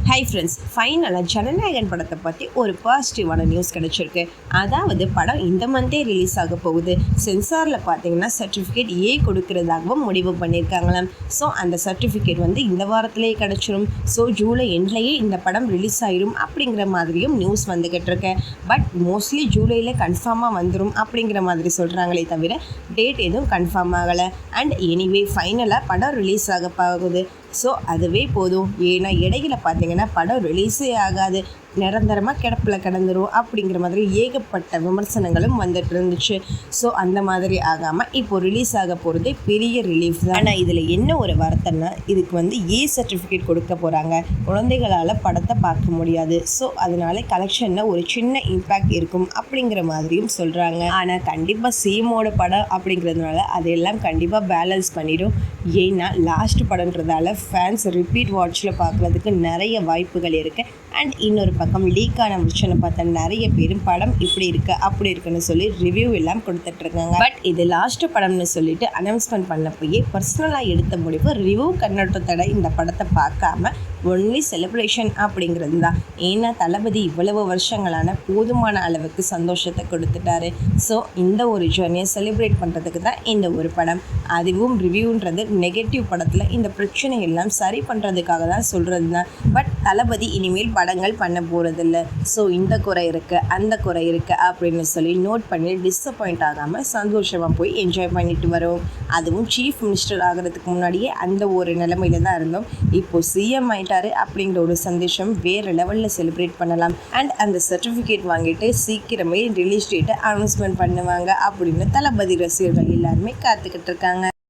Hi friends, ஃபைனலாக ஜனநாயகன் படத்தை பற்றி ஒரு பாசிட்டிவான நியூஸ் கிடச்சிருக்கு. அதாவது படம் இந்த மந்தே ரிலீஸ் ஆக போகுது. சென்சாரில் பார்த்தீங்கன்னா சர்டிஃபிகேட் கொடுக்கறதாகவும் முடிவு பண்ணியிருக்காங்களாம். ஸோ அந்த சர்டிஃபிகேட் இந்த வாரத்திலேயே கிடச்சிரும். ஸோ ஜூலை எண்ட்லேயே இந்த படம் ரிலீஸ் ஆயிரும் அப்படிங்கிற மாதிரியும் நியூஸ் வந்துக்கிட்டு இருக்கேன். பட் மோஸ்ட்லி ஜூலையில் கன்ஃபார்மாக வந்துடும் அப்படிங்கிற மாதிரி சொல்கிறாங்களே தவிர டேட் எதுவும் கன்ஃபார்ம் ஆகலை. அண்ட் எனிவே ஃபைனலாக படம் ரிலீஸ் ஆக போகுது. ஸோ அதுவே போதும். ஏன்னா இடையில பார்த்தீங்கன்னா படம் ரிலீஸே ஆகாது, நிரந்தரமாக கிடப்பில் கிடந்துரும் அப்படிங்கிற மாதிரி ஏகப்பட்ட விமர்சனங்களும் வந்துட்டு இருந்துச்சு. ஸோ அந்த மாதிரி ஆகாமல் இப்போது ரிலீஸ் ஆக போகிறதே பெரிய ரிலீஃப் தான். ஆனால் இதில் என்ன ஒரு வருத்தம்னா, இதுக்கு சர்டிஃபிகேட் கொடுக்க போகிறாங்க. குழந்தைகளால் படத்தை பார்க்க முடியாது. ஸோ அதனால கலெக்ஷனில் ஒரு சின்ன இம்பேக்ட் இருக்கும் அப்படிங்கிற மாதிரியும் சொல்கிறாங்க. ஆனால் கண்டிப்பாக சேமோட படம் அப்படிங்கிறதுனால அதையெல்லாம் கண்டிப்பாக பேலன்ஸ் பண்ணிடும். ஏன்னா லாஸ்ட் படம்ன்றதால ஃபேன்ஸ் ரிப்பீட் வாட்சில் பார்க்குறதுக்கு நிறைய வாய்ப்புகள் இருக்குது. அண்ட் இன்னொரு பக்கம் லீக்கான விஷனை பார்த்தா நிறைய பேரும் படம் இப்படி இருக்கு அப்படி இருக்குன்னு சொல்லி ரிவ்யூ எல்லாம் கொடுத்துட்ருக்காங்க. பட் இது லாஸ்ட் படம்னு சொல்லிட்டு அனௌன்ஸ்மெண்ட் பண்ணப்போயே பர்சனலாக எடுத்த முடிவு ரிவ்யூ கண்ணோட்டத்தோட இந்த படத்தை பார்க்காம ஒன்லி செலிப்ரேஷன் அப்படிங்கிறது தான். ஏன்னா தளபதி இவ்வளவு வருஷங்களான போதுமான அளவுக்கு சந்தோஷத்தை கொடுத்துட்டாரு. ஸோ இந்த ஒரு ஜர்னியை செலிப்ரேட் பண்ணுறதுக்கு தான் இந்த ஒரு படம். அதுவும் ரிவ்யூன்றது நெகட்டிவ் படத்தில் இந்த பிரச்சனை எல்லாம் சரி பண்ணுறதுக்காக தான் சொல்கிறது தான். பட் தளபதி இனிமேல் படங்கள் பண்ண போகிறதில்ல. ஸோ இந்த குறை இருக்குது அந்த குறை இருக்குது அப்படின்னு சொல்லி நோட் பண்ணி டிஸப்பாயிண்ட் ஆகாமல் சந்தோஷமாக போய் என்ஜாய் பண்ணிட்டு வரோம். அதுவும் சீஃப் மினிஸ்டர் ஆகிறதுக்கு முன்னாடியே அந்த ஒரு நிலைமையில தான் இருந்தோம். இப்போது சிஎம் ஆயிட்டாரு அப்படிங்கிற ஒரு சந்தோஷம் வேறு லெவலில் செலிப்ரேட் பண்ணலாம். அண்ட் அந்த சர்டிஃபிகேட் வாங்கிட்டு சீக்கிரமே ரிலீஸ் டேட்டை அனௌன்ஸ்மெண்ட் பண்ணுவாங்க அப்படின்னு தளபதி ரசிகர்கள் எல்லாருமே காத்துக்கிட்டு இருக்காங்க.